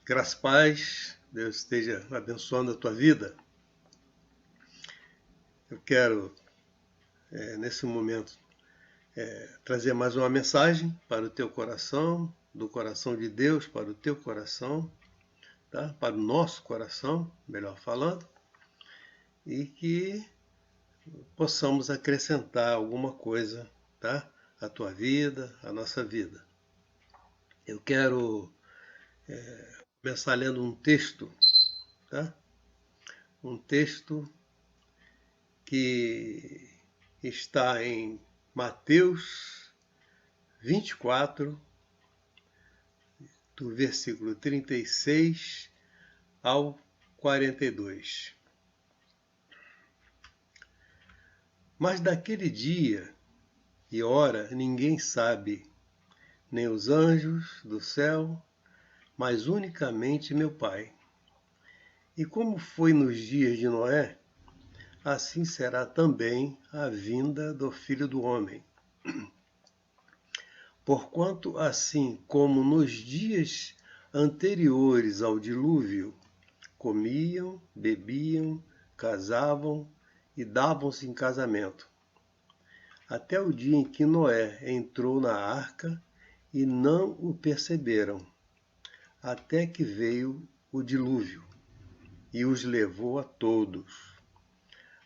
Graças e paz, Deus esteja abençoando a tua vida. Eu quero, nesse momento, trazer mais uma mensagem para o teu coração, do coração de Deus para o teu coração, tá? Para o nosso coração, melhor falando, e que possamos acrescentar alguma coisa, tá? À tua vida, à nossa vida. Eu quero começar lendo um texto, tá? Um texto que está em Mateus 24, do versículo 36 ao 42. Mas daquele dia e hora ninguém sabe, nem os anjos do céu, mas unicamente meu Pai. E como foi nos dias de Noé, assim será também a vinda do Filho do Homem. Porquanto, assim como nos dias anteriores ao dilúvio, comiam, bebiam, casavam e davam-se em casamento, até o dia em que Noé entrou na arca e não o perceberam, até que veio o dilúvio e os levou a todos.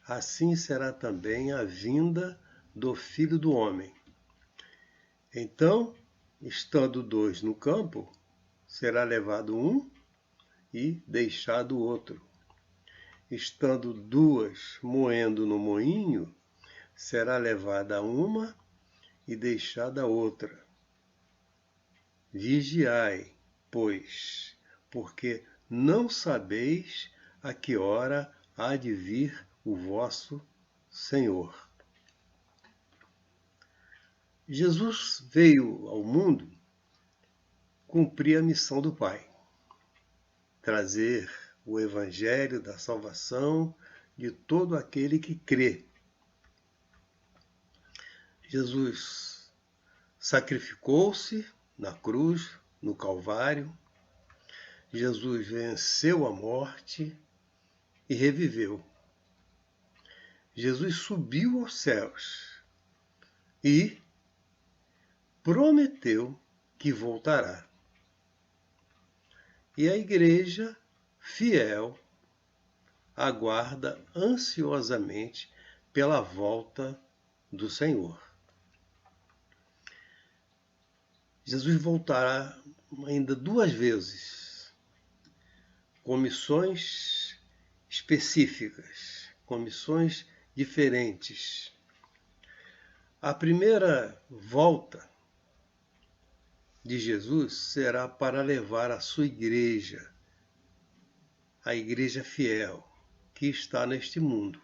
Assim será também a vinda do Filho do Homem. Então, estando dois no campo, será levado um e deixado o outro. Estando duas moendo no moinho, será levada uma e deixada outra. Vigiai, pois, porque não sabeis a que hora há de vir o vosso Senhor. Jesus veio ao mundo cumprir a missão do Pai, trazer o evangelho da salvação de todo aquele que crê. Jesus sacrificou-se na cruz, no Calvário. Jesus venceu a morte e reviveu. Jesus subiu aos céus e prometeu que voltará. E a igreja fiel aguarda ansiosamente pela volta do Senhor. Jesus voltará ainda 2 vezes, com missões específicas, com missões diferentes. A primeira volta de Jesus será para levar a sua igreja, a igreja fiel, que está neste mundo.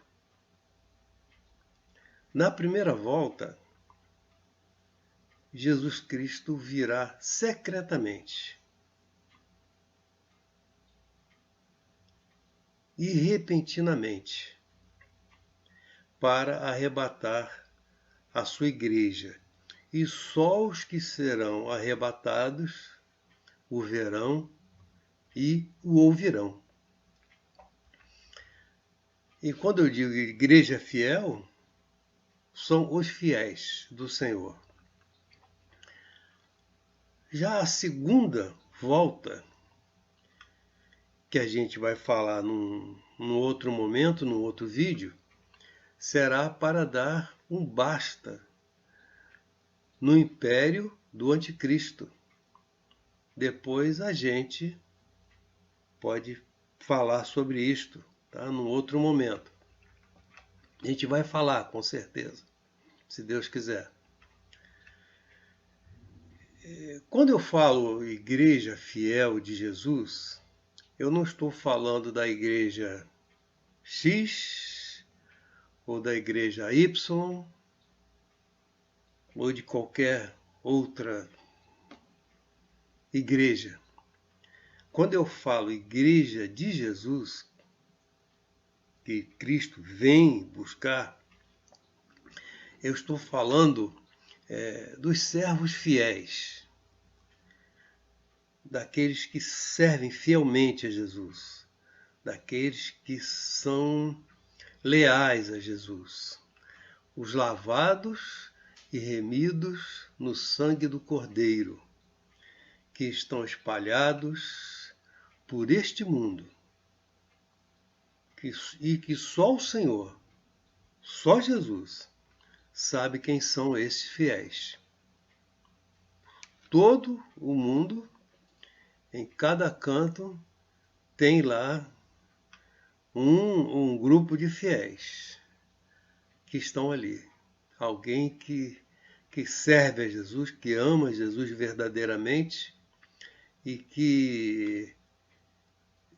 Na primeira volta, Jesus Cristo virá secretamente e repentinamente para arrebatar a sua igreja. E só os que serão arrebatados o verão e o ouvirão. E quando eu digo igreja fiel, são os fiéis do Senhor. Já a segunda volta, que a gente vai falar num outro momento, num outro vídeo, será para dar um basta no império do anticristo. Depois a gente pode falar sobre isto, tá? Num outro momento. A gente vai falar, com certeza, se Deus quiser. Quando eu falo igreja fiel de Jesus, eu não estou falando da igreja X, ou da igreja Y, ou de qualquer outra igreja. Quando eu falo igreja de Jesus, que Cristo vem buscar, eu estou falando dos servos fiéis. daqueles que servem fielmente a Jesus, daqueles que são leais a Jesus, os lavados e remidos no sangue do Cordeiro, que estão espalhados por este mundo, e que só o Senhor, só Jesus, sabe quem são esses fiéis. Todo o mundo, em cada canto, tem lá um grupo de fiéis que estão ali. Alguém que serve a Jesus, que ama Jesus verdadeiramente e que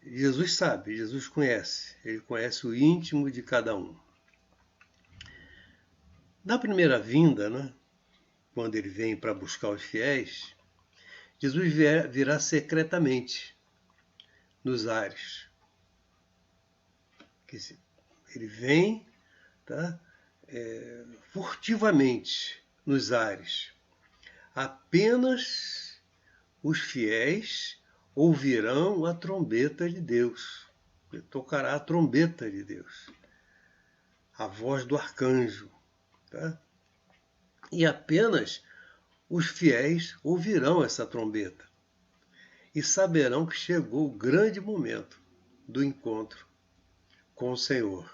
Jesus sabe, Jesus conhece. Ele conhece o íntimo de cada um. Na primeira vinda, né, quando ele vem para buscar os fiéis, Jesus virá secretamente nos ares. Ele vem, tá, furtivamente nos ares. Apenas os fiéis ouvirão a trombeta de Deus. Ele tocará a trombeta de Deus, a voz do arcanjo. Tá? E apenas os fiéis ouvirão essa trombeta e saberão que chegou o grande momento do encontro com o Senhor.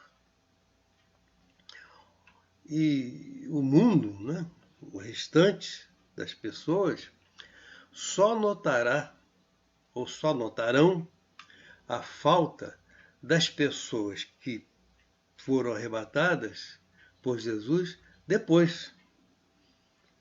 E o mundo, né, o restante das pessoas, só notará ou só notarão a falta das pessoas que foram arrebatadas por Jesus depois,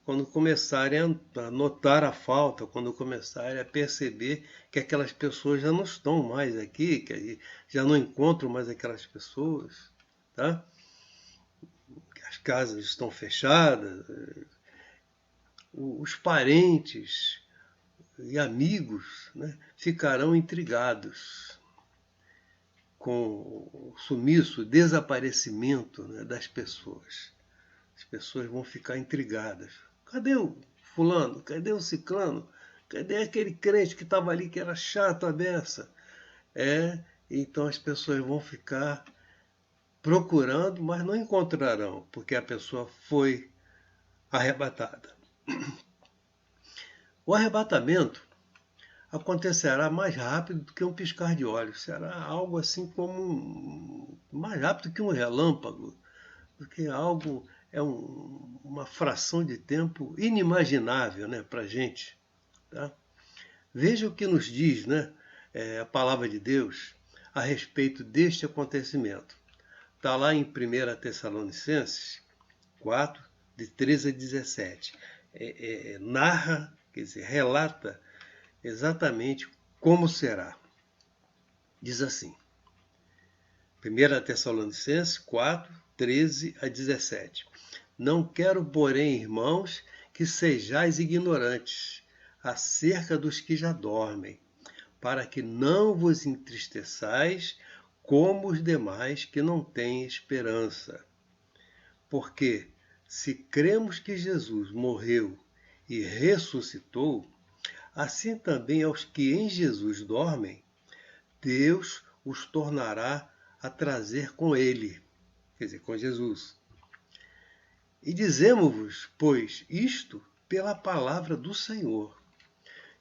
quando começarem a notar a falta, quando começarem a perceber que aquelas pessoas já não estão mais aqui, que já não encontram mais aquelas pessoas, tá? Que as casas estão fechadas, os parentes e amigos, né, ficarão intrigados com o sumiço, o desaparecimento, né, das pessoas. As pessoas vão ficar intrigadas. Cadê o fulano? Cadê o ciclano? Cadê aquele crente que estava ali que era chato a beça? Então as pessoas vão ficar procurando, mas não encontrarão, porque a pessoa foi arrebatada. O arrebatamento acontecerá mais rápido do que um piscar de olhos. Será algo assim como mais rápido que um relâmpago, porque algo uma fração de tempo inimaginável, né, para a gente. Tá? Veja o que nos diz, né, a palavra de Deus a respeito deste acontecimento. Está lá em 1 Tessalonicenses 4, de 13 a 17. Narra, quer dizer, relata exatamente como será. Diz assim, 1 Tessalonicenses 4, 13 a 17. Não quero, porém, irmãos, que sejais ignorantes acerca dos que já dormem, para que não vos entristeçais como os demais que não têm esperança. Porque, se cremos que Jesus morreu e ressuscitou, assim também aos que em Jesus dormem, Deus os tornará a trazer com ele, quer dizer, com Jesus. E dizemos-vos, pois, isto pela palavra do Senhor,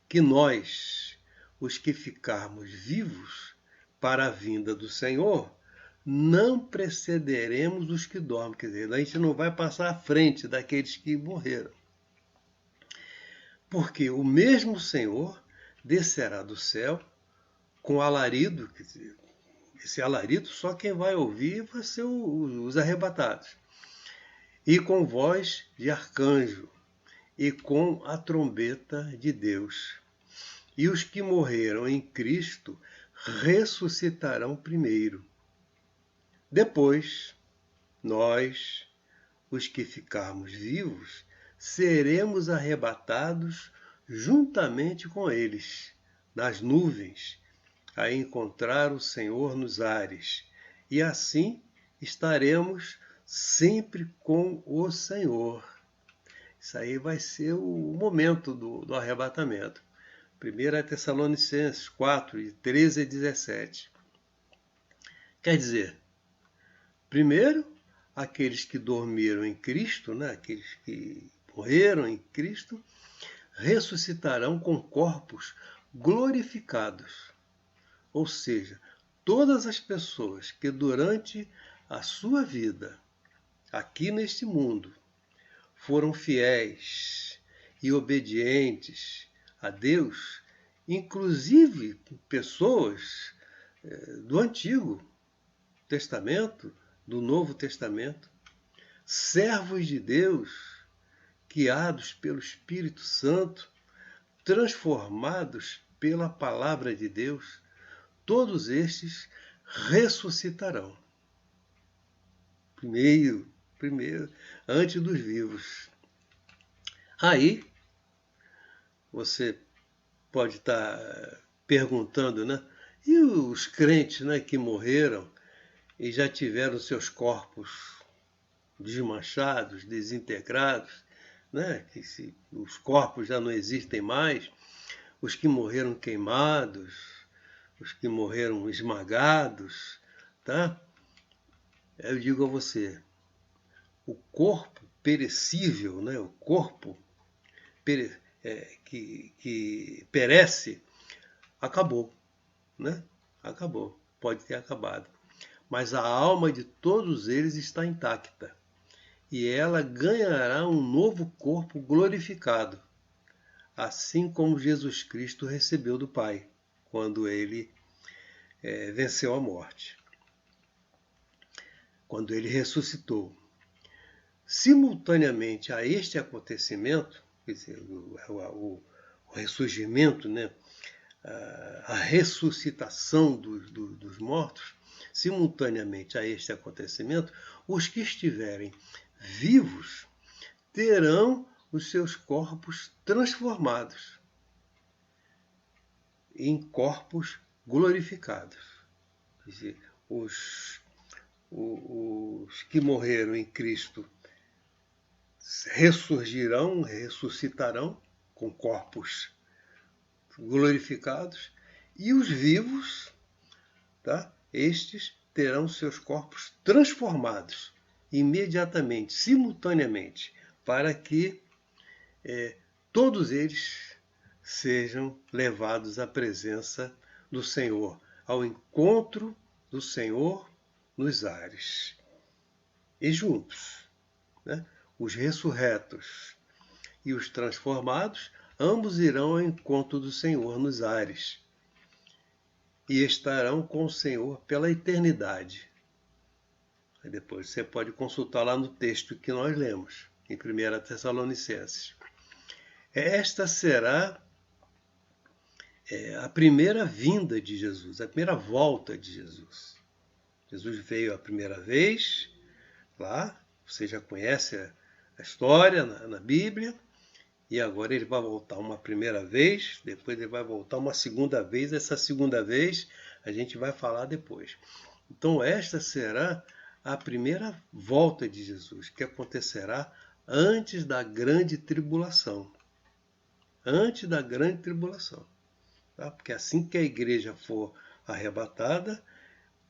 que nós, os que ficarmos vivos para a vinda do Senhor, não precederemos os que dormem, quer dizer, a gente não vai passar à frente daqueles que morreram. Porque o mesmo Senhor descerá do céu com alarido, quer dizer, esse alarido só quem vai ouvir vai ser os arrebatados, e com voz de arcanjo, e com a trombeta de Deus. E os que morreram em Cristo ressuscitarão primeiro. Depois, nós, os que ficarmos vivos, seremos arrebatados juntamente com eles, nas nuvens, a encontrar o Senhor nos ares. E assim estaremos sempre com o Senhor. Isso aí vai ser o momento do arrebatamento. 1 Tessalonicenses 4, de 13 a 17. Quer dizer, primeiro, aqueles que dormiram em Cristo, né? Aqueles que morreram em Cristo, ressuscitarão com corpos glorificados. Ou seja, todas as pessoas que durante a sua vida, aqui neste mundo, foram fiéis e obedientes a Deus, inclusive pessoas do Antigo Testamento, do Novo Testamento, servos de Deus, guiados pelo Espírito Santo, transformados pela palavra de Deus, todos estes ressuscitarão. Primeiro, antes dos vivos. Aí, você pode estar perguntando, né? E os crentes, né, que morreram e já tiveram seus corpos desmanchados, desintegrados, né? Que os corpos já não existem mais, os que morreram queimados, os que morreram esmagados, tá? Eu digo a você, o corpo perecível, né? O corpo que perece, acabou, né? Acabou, pode ter acabado. Mas a alma de todos eles está intacta. E ela ganhará um novo corpo glorificado, assim como Jesus Cristo recebeu do Pai, quando ele venceu a morte, quando ele ressuscitou. Simultaneamente a este acontecimento, quer dizer, o ressurgimento, né, a ressuscitação dos mortos, simultaneamente a este acontecimento, os que estiverem vivos terão os seus corpos transformados em corpos glorificados. Quer dizer, os que morreram em Cristo ressuscitarão com corpos glorificados, e os vivos, tá? Estes terão seus corpos transformados imediatamente, simultaneamente, para que todos eles sejam levados à presença do Senhor, ao encontro do Senhor nos ares. E juntos, né, os ressurretos e os transformados, ambos irão ao encontro do Senhor nos ares e estarão com o Senhor pela eternidade. Aí depois você pode consultar lá no texto que nós lemos, em 1 Tessalonicenses. Esta será a primeira vinda de Jesus, a primeira volta de Jesus. Jesus veio a primeira vez, lá, você já conhece a história na Bíblia, e agora ele vai voltar uma primeira vez, depois ele vai voltar uma segunda vez, essa segunda vez a gente vai falar depois. Então esta será a primeira volta de Jesus, que acontecerá antes da grande tribulação. Antes da grande tribulação. Tá? Porque assim que a igreja for arrebatada,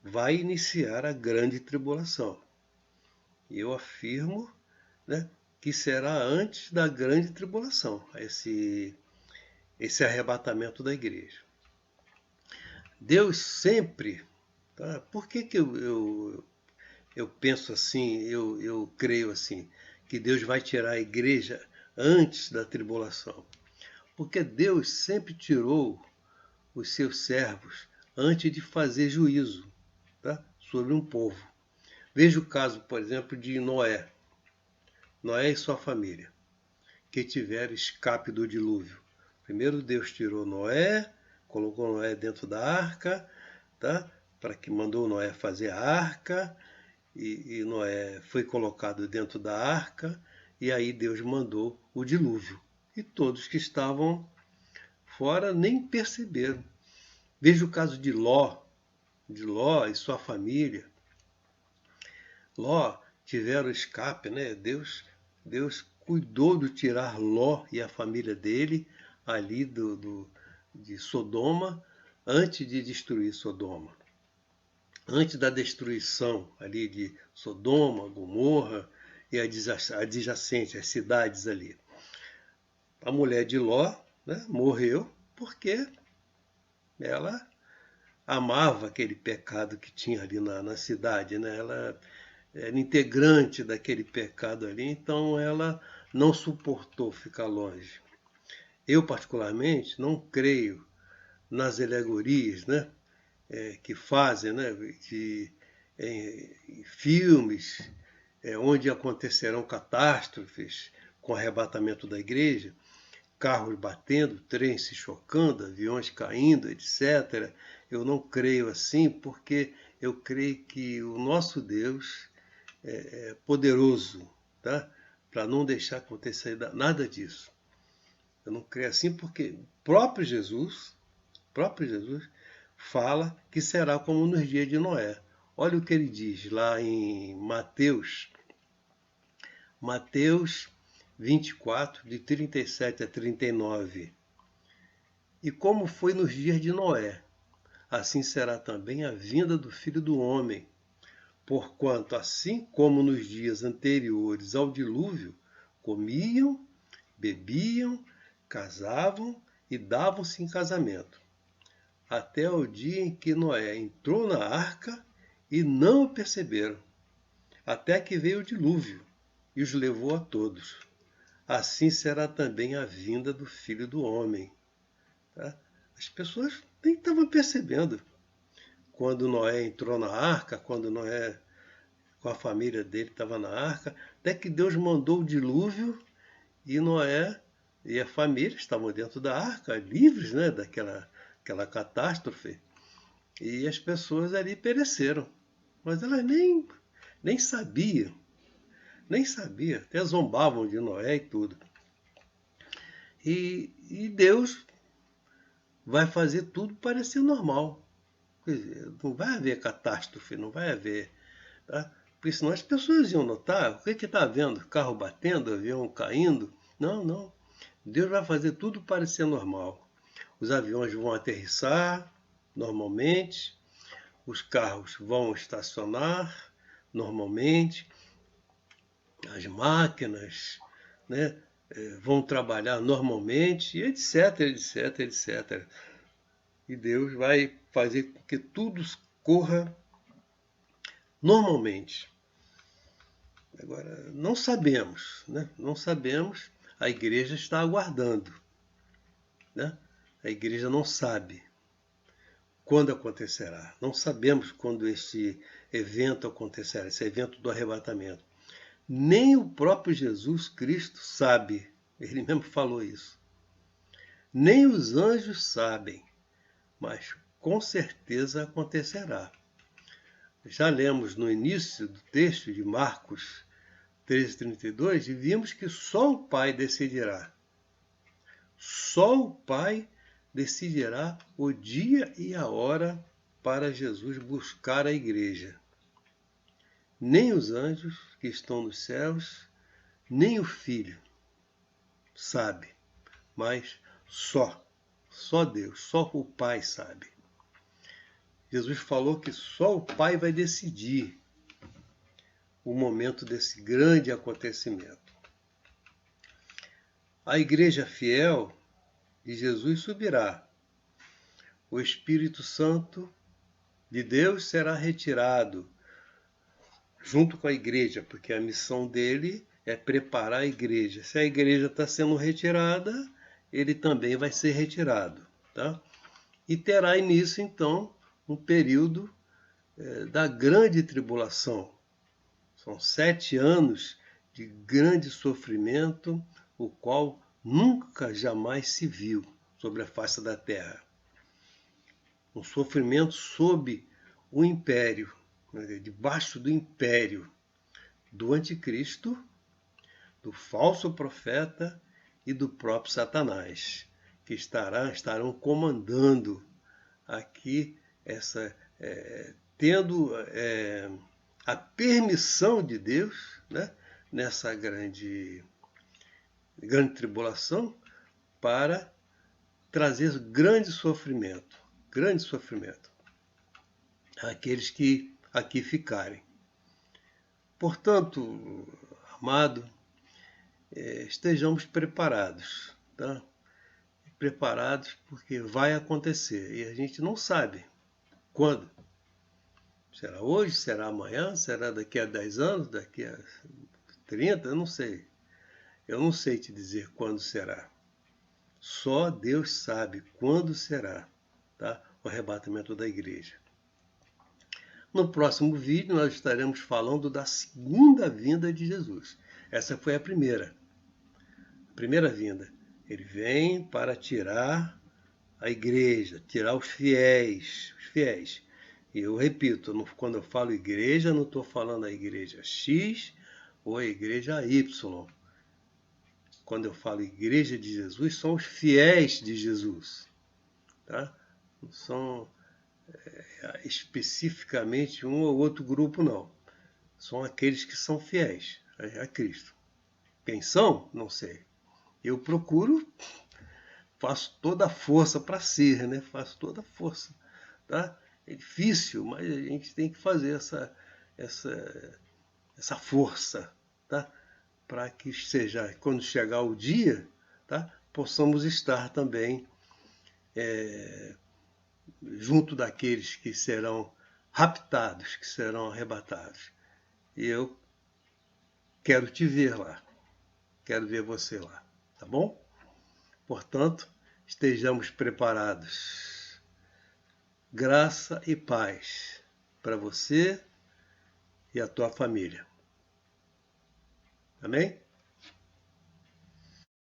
vai iniciar a grande tribulação. E eu afirmo, né, que será antes da grande tribulação, esse arrebatamento da igreja. Deus sempre... Tá? Por que eu penso assim, eu creio assim, que Deus vai tirar a igreja antes da tribulação? Porque Deus sempre tirou os seus servos antes de fazer juízo, tá, sobre um povo. Veja o caso, por exemplo, de Noé. Noé e sua família, que tiveram escape do dilúvio. Primeiro Deus tirou Noé, colocou Noé dentro da arca, tá, para que mandou Noé fazer a arca, e Noé foi colocado dentro da arca, e aí Deus mandou o dilúvio. E todos que estavam fora nem perceberam. Veja o caso de Ló e sua família. Ló tiveram escape, né? Deus cuidou de tirar Ló e a família dele ali de Sodoma antes de destruir Sodoma. Antes da destruição ali de Sodoma, Gomorra e adjacente, as cidades ali. A mulher de Ló, né, morreu porque ela amava aquele pecado que tinha ali na cidade, né? Ela era integrante daquele pecado ali, então ela não suportou ficar longe. Eu, particularmente, não creio nas alegorias, né, que fazem, né, filmes onde acontecerão catástrofes com o arrebatamento da igreja, carros batendo, trens se chocando, aviões caindo, etc. Eu não creio assim, porque eu creio que o nosso Deus é poderoso, tá? Para não deixar acontecer nada disso. Eu não creio assim porque o próprio Jesus fala que será como nos dias de Noé. Olha o que ele diz lá em Mateus 24, de 37 a 39. E como foi nos dias de Noé, assim será também a vinda do Filho do Homem. Porquanto, assim como nos dias anteriores ao dilúvio, comiam, bebiam, casavam e davam-se em casamento, até o dia em que Noé entrou na arca e não o perceberam, até que veio o dilúvio e os levou a todos. Assim será também a vinda do Filho do Homem. Tá? As pessoas nem estavam percebendo. Quando Noé entrou na arca, quando Noé com a família dele estava na arca, até que Deus mandou o dilúvio e Noé e a família estavam dentro da arca, livres, né, daquela catástrofe. E as pessoas ali pereceram. Mas elas nem sabiam, até zombavam de Noé e tudo. E Deus vai fazer tudo parecer normal. Quer dizer, não vai haver catástrofe, não vai haver. Tá? Porque senão as pessoas iam notar, o que está havendo? Carro batendo, avião caindo? Não, não. Deus vai fazer tudo parecer normal. Os aviões vão aterrissar normalmente, os carros vão estacionar normalmente, as máquinas, né, vão trabalhar normalmente, etc, etc, etc. E Deus vai fazer com que tudo corra normalmente. Agora, não sabemos, né? Não sabemos, a igreja está aguardando, né? A igreja não sabe quando acontecerá. Não sabemos quando este evento acontecerá, esse evento do arrebatamento. Nem o próprio Jesus Cristo sabe. Ele mesmo falou isso. Nem os anjos sabem, mas com certeza acontecerá. Já lemos no início do texto de Marcos 13:32 e vimos que só o Pai decidirá. Só o Pai decidirá o dia e a hora para Jesus buscar a igreja. Nem os anjos que estão nos céus, nem o Filho sabe, mas só Deus, só o Pai sabe. Jesus falou que só o Pai vai decidir o momento desse grande acontecimento. A igreja fiel de Jesus subirá. O Espírito Santo de Deus será retirado junto com a igreja, porque a missão dele é preparar a igreja. Se a igreja está sendo retirada, ele também vai ser retirado. Tá? E terá início, então, um período da grande tribulação. São 7 anos de grande sofrimento, o qual nunca jamais se viu sobre a face da terra. Um sofrimento sob o império, debaixo do império do anticristo, do falso profeta e do próprio Satanás, que estarão comandando aqui tendo a permissão de Deus, né, nessa grande tribulação, para trazer grande sofrimento àqueles que aqui ficarem. Portanto, amado, estejamos preparados, tá? Preparados porque vai acontecer e a gente não sabe quando. Será hoje, será amanhã, será daqui a 10 anos, daqui a 30, eu não sei. Eu não sei te dizer quando será. Só Deus sabe quando será, tá? O arrebatamento da igreja. No próximo vídeo nós estaremos falando da segunda vinda de Jesus. Essa foi a primeira vinda. Ele vem para tirar a igreja, tirar os fiéis. E eu repito, quando eu falo igreja, não estou falando a igreja X ou a igreja Y. Quando eu falo igreja de Jesus, são os fiéis de Jesus. Tá? Não são especificamente um ou outro grupo, não. São aqueles que são fiéis a Cristo. Quem são? Não sei. Eu procuro, faço toda a força para ser, né? Faço toda a força. Tá? É difícil, mas a gente tem que fazer essa força, tá? Para que seja, quando chegar o dia, tá? Possamos estar também junto daqueles que serão raptados, que serão arrebatados. E eu quero te ver lá, quero ver você lá, tá bom? Portanto, estejamos preparados. Graça e paz para você e a tua família. Amém?